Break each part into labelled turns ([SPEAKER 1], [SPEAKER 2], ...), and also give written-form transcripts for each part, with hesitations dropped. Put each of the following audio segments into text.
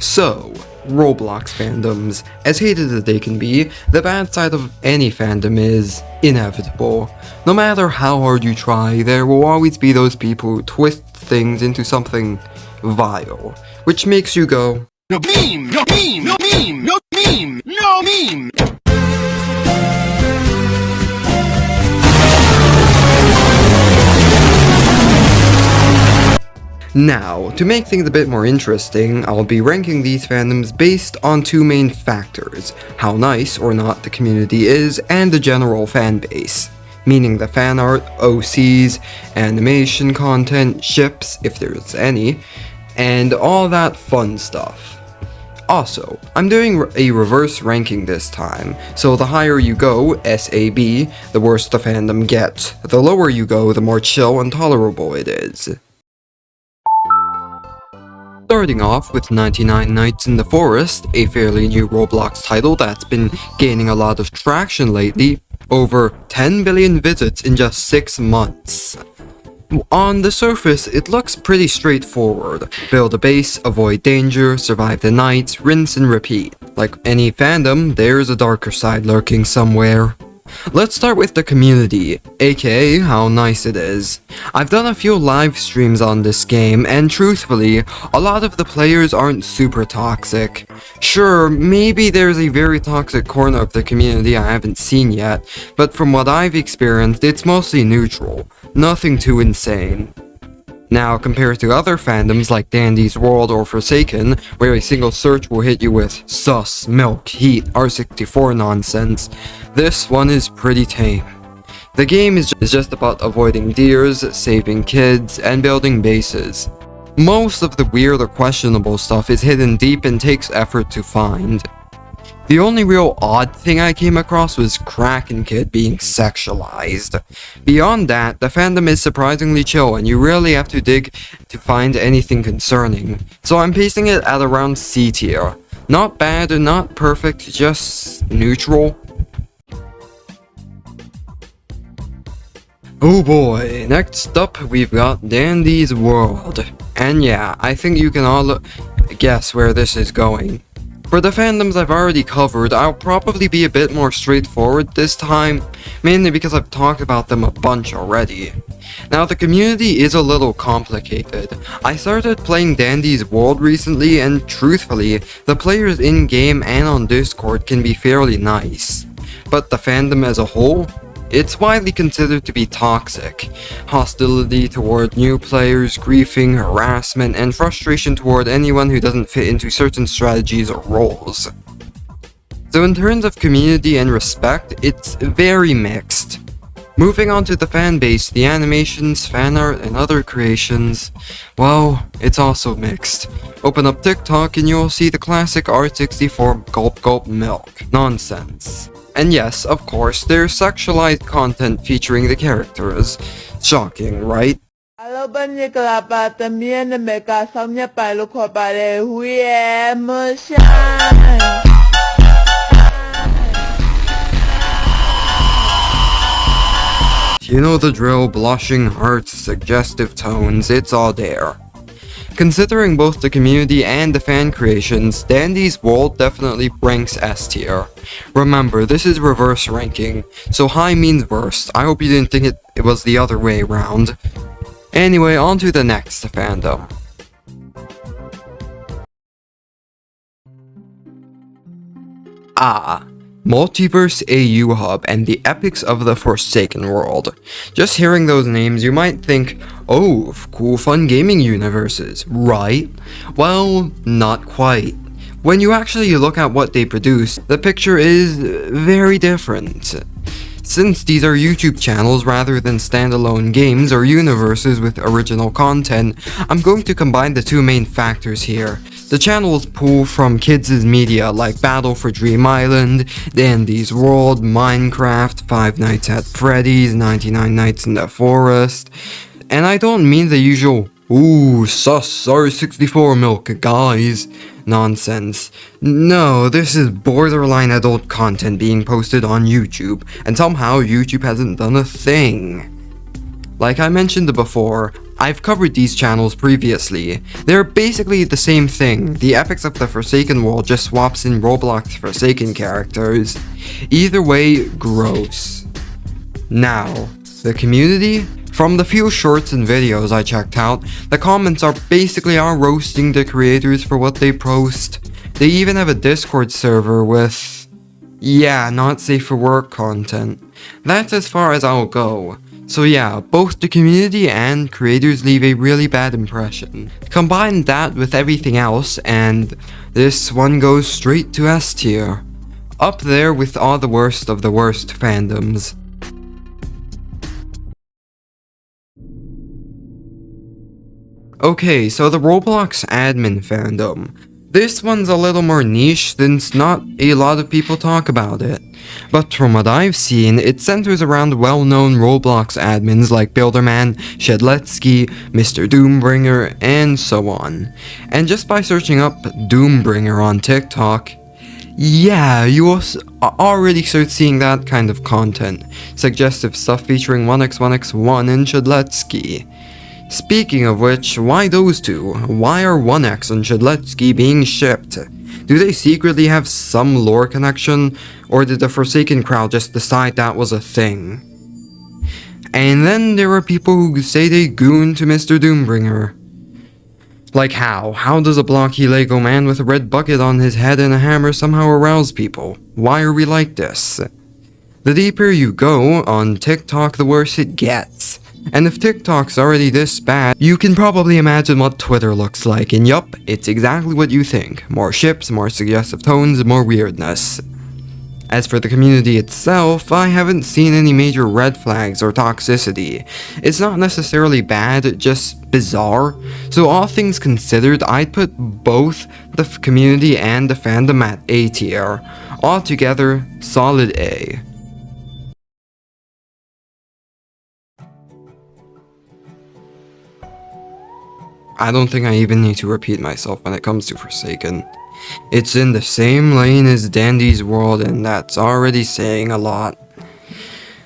[SPEAKER 1] So, Roblox fandoms. As hated as they can be, the bad side of any fandom is inevitable. No matter how hard you try, there will always be those people who twist things into something vile, which makes you go,
[SPEAKER 2] No meme! No meme! No meme! No meme! No meme!
[SPEAKER 1] Now, to make things a bit more interesting, I'll be ranking these fandoms based on two main factors: how nice or not the community is, and the general fan base. Meaning the fan art, OCs, animation content, ships, if there's any, and all that fun stuff. Also, I'm doing a reverse ranking this time, so the higher you go, SAB, the worse the fandom gets. The lower you go, the more chill and tolerable it is. Starting off with 99 Nights in the Forest, a fairly new Roblox title that's been gaining a lot of traction lately, over 10 billion visits in just 6 months. On the surface, it looks pretty straightforward. Build a base, avoid danger, survive the night, rinse and repeat. Like any fandom, there's a darker side lurking somewhere. Let's start with the community, aka how nice it is. I've done a few live streams on this game, and truthfully, a lot of the players aren't super toxic. Sure, maybe there's a very toxic corner of the community I haven't seen yet, but from what I've experienced, it's mostly neutral. Nothing too insane. Now, compared to other fandoms like Dandy's World or Forsaken, where a single search will hit you with sus, milk, heat, R64 nonsense, this one is pretty tame. The game is just about avoiding deers, saving kids, and building bases. Most of the weird or questionable stuff is hidden deep and takes effort to find. The only real odd thing I came across was Kraken Kid being sexualized. Beyond that, the fandom is surprisingly chill and you rarely have to dig to find anything concerning, so I'm placing it at around C tier. Not bad and not perfect, just neutral. Oh boy, next up we've got Dandy's World. And yeah, I think you can all guess where this is going. For the fandoms I've already covered, I'll probably be a bit more straightforward this time, mainly because I've talked about them a bunch already. Now the community is a little complicated. I started playing Dandy's World recently, and truthfully, the players in-game and on Discord can be fairly nice. But the fandom as a whole? It's widely considered to be toxic. Hostility toward new players, griefing, harassment, and frustration toward anyone who doesn't fit into certain strategies or roles. So in terms of community and respect, it's very mixed. Moving on to the fanbase, the animations, fan art, and other creations, well, it's also mixed. Open up TikTok and you'll see the classic R64 gulp gulp milk nonsense. And yes, of course, there's sexualized content featuring the characters. Shocking, right? You know the drill, blushing hearts, suggestive tones, it's all there. Considering both the community and the fan creations, Dandy's World definitely ranks S tier. Remember, this is reverse ranking, so high means worst. I hope you didn't think it was the other way around. Anyway, on to the next fandom. Multiverse AU Hub and the Epics of the Forsaken World. Just hearing those names, you might think, oh, cool fun gaming universes, right? Well, not quite. When you actually look at what they produce, the picture is very different. Since these are YouTube channels rather than standalone games or universes with original content, I'm going to combine the two main factors here. The channels pull from kids' media like Battle for Dream Island, Dandy's World, Minecraft, Five Nights at Freddy's, 99 Nights in the Forest, and I don't mean the usual, ooh, sus, R64 milk, guys, nonsense. No, this is borderline adult content being posted on YouTube, and somehow YouTube hasn't done a thing. Like I mentioned before, I've covered these channels previously. They're basically the same thing. The Epics of the Forsaken world just swaps in Roblox Forsaken characters. Either way, gross. Now, the community? From the few shorts and videos I checked out, the comments are basically roasting the creators for what they post. They even have a Discord server with, not safe for work content. That's as far as I'll go. So yeah, both the community and creators leave a really bad impression. Combine that with everything else and this one goes straight to S tier. Up there with all the worst of the worst fandoms. Okay, so the Roblox admin fandom. This one's a little more niche since not a lot of people talk about it. But from what I've seen, it centers around well-known Roblox admins like Builderman, Shedletsky, Mr. Doombringer, and so on. And just by searching up Doombringer on TikTok, you will already start seeing that kind of content. Suggestive stuff featuring 1x1x1 and Shedletsky. Speaking of which, why those two? Why are 1x and Shedletsky being shipped? Do they secretly have some lore connection, or did the Forsaken crowd just decide that was a thing? And then there are people who say they goon to Mr. Doombringer. Like how? How does a blocky Lego man with a red bucket on his head and a hammer somehow arouse people? Why are we like this? The deeper you go on TikTok, the worse it gets. And if TikTok's already this bad, you can probably imagine what Twitter looks like, and yup, it's exactly what you think. More ships, more suggestive tones, more weirdness. As for the community itself, I haven't seen any major red flags or toxicity. It's not necessarily bad, just bizarre. So all things considered, I'd put both the community and the fandom at A tier. Altogether, solid A. I don't think I even need to repeat myself when it comes to Forsaken. It's in the same lane as Dandy's World, and that's already saying a lot.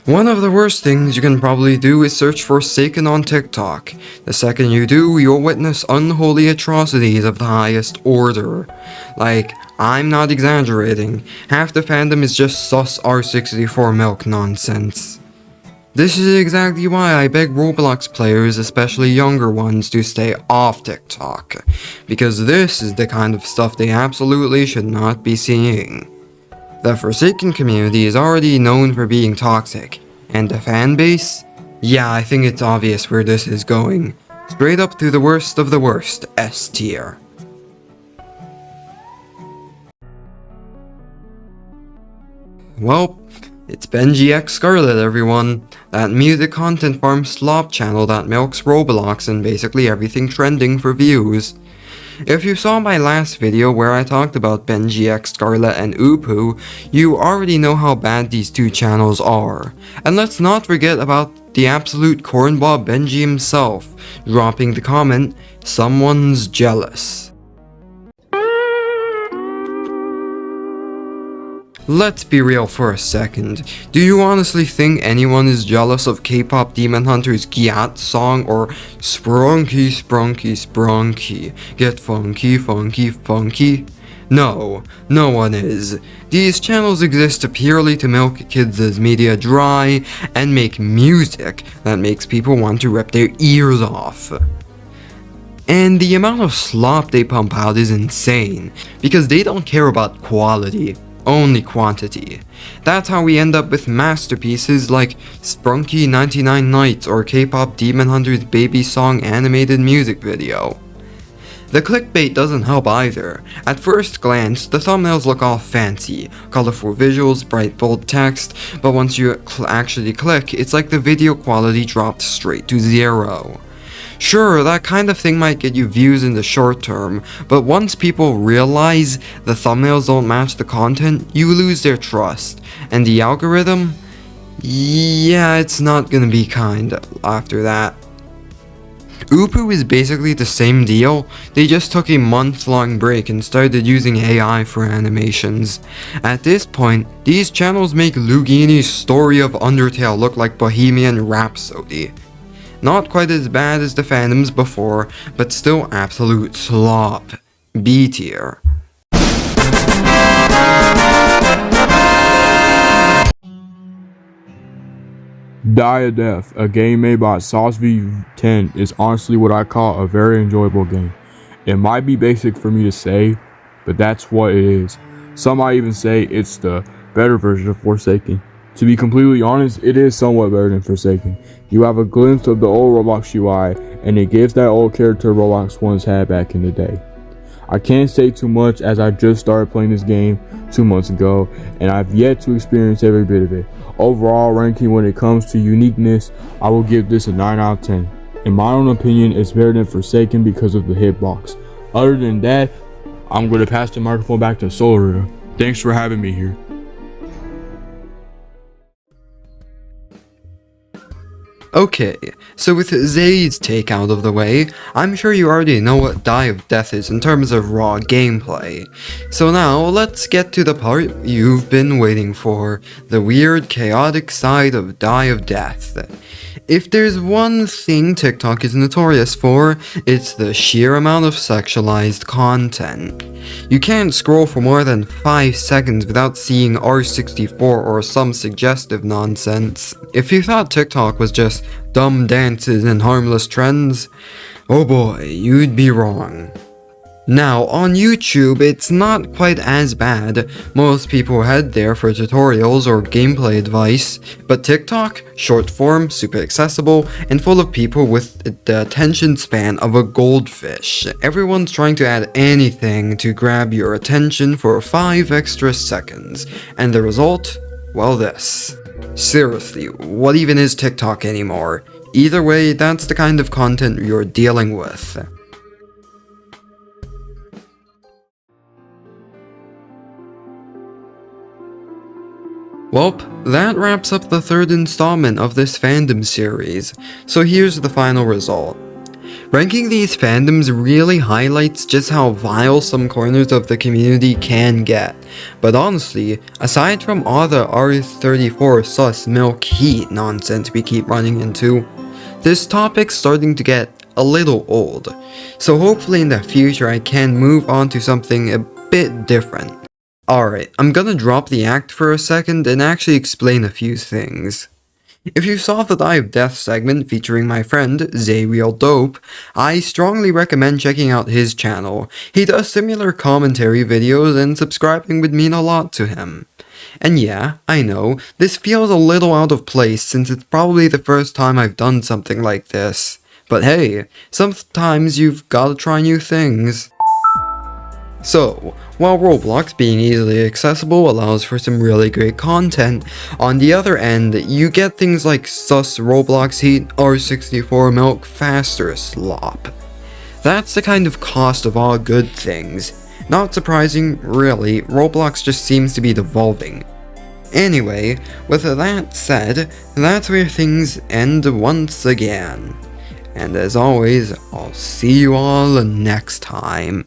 [SPEAKER 1] One of the worst things you can probably do is search Forsaken on TikTok. The second you do, you'll witness unholy atrocities of the highest order. Like, I'm not exaggerating, half the fandom is just sus R64 milk nonsense. This is exactly why I beg Roblox players, especially younger ones, to stay off TikTok, because this is the kind of stuff they absolutely should not be seeing. The Forsaken community is already known for being toxic, and the fanbase? Yeah, I think it's obvious where this is going. Straight up to the worst of the worst, S tier. Well, it's BENJIXScarlett, everyone. That music content farm slop channel that milks Roblox and basically everything trending for views. If you saw my last video where I talked about BENJIXScarlett and Ulpu, you already know how bad these two channels are. And let's not forget about the absolute cornball Benji himself, dropping the comment, "Someone's jealous." Let's be real for a second. Do you honestly think anyone is jealous of K-pop Demon Hunter's Gyat song or Sprunky Sprunky Sprunky, get funky funky funky? No, no one is. These channels exist purely to milk kids' media dry and make music that makes people want to rip their ears off. And the amount of slop they pump out is insane, because they don't care about quality. Only quantity. That's how we end up with masterpieces like Sprunky 99 Nights or K-pop Demon Hunter's Baby Song animated music video. The clickbait doesn't help either. At first glance, the thumbnails look all fancy, colorful visuals, bright bold text, but once you actually click, it's like the video quality dropped straight to 0. Sure, that kind of thing might get you views in the short term, but once people realize the thumbnails don't match the content, you lose their trust. And the algorithm? Yeah, it's not gonna be kind after that. Ulpu is basically the same deal, they just took a month-long break and started using AI for animations. At this point, these channels make Lugini's Story of Undertale look like Bohemian Rhapsody. Not quite as bad as the Fandoms before, but still absolute slop. B tier.
[SPEAKER 3] Die of Death, a game made by Sauce V10, is honestly what I call a very enjoyable game. It might be basic for me to say, but that's what it is. Some might even say it's the better version of Forsaken. To be completely honest, it is somewhat better than Forsaken. You have a glimpse of the old Roblox UI, and it gives that old character Roblox once had back in the day. I can't say too much as I just started playing this game 2 months ago, and I've yet to experience every bit of it. Overall ranking when it comes to uniqueness, I will give this a 9 out of 10. In my own opinion, it's better than Forsaken because of the hitbox. Other than that, I'm going to pass the microphone back to Soularia. Thanks for having me here.
[SPEAKER 1] Okay, so with Zay's take out of the way, I'm sure you already know what Die of Death is in terms of raw gameplay. So now, let's get to the part you've been waiting for, the weird, chaotic side of Die of Death. If there's one thing TikTok is notorious for, it's the sheer amount of sexualized content. You can't scroll for more than 5 seconds without seeing R64 or some suggestive nonsense. If you thought TikTok was just dumb dances and harmless trends, oh boy, you'd be wrong. Now, on YouTube, it's not quite as bad. Most people head there for tutorials or gameplay advice, but TikTok, short form, super accessible, and full of people with the attention span of a goldfish. Everyone's trying to add anything to grab your attention for 5 extra seconds, and the result? Well, this. Seriously, what even is TikTok anymore? Either way, that's the kind of content you're dealing with. Well, that wraps up the 3rd installment of this fandom series, so here's the final result. Ranking these fandoms really highlights just how vile some corners of the community can get, but honestly, aside from all the R34 sus milk heat nonsense we keep running into, this topic's starting to get a little old, so hopefully in the future I can move on to something a bit different. Alright, I'm gonna drop the act for a second and actually explain a few things. If you saw the Die of Death segment featuring my friend, ZayRealDope, I strongly recommend checking out his channel. He does similar commentary videos and subscribing would mean a lot to him. And yeah, I know, this feels a little out of place since it's probably the first time I've done something like this. But hey, sometimes you've gotta try new things. So, while Roblox being easily accessible allows for some really great content, on the other end, you get things like sus Roblox heat, R64 milk, faster slop. That's the kind of cost of all good things. Not surprising, really, Roblox just seems to be devolving. Anyway, with that said, that's where things end once again. And as always, I'll see you all next time.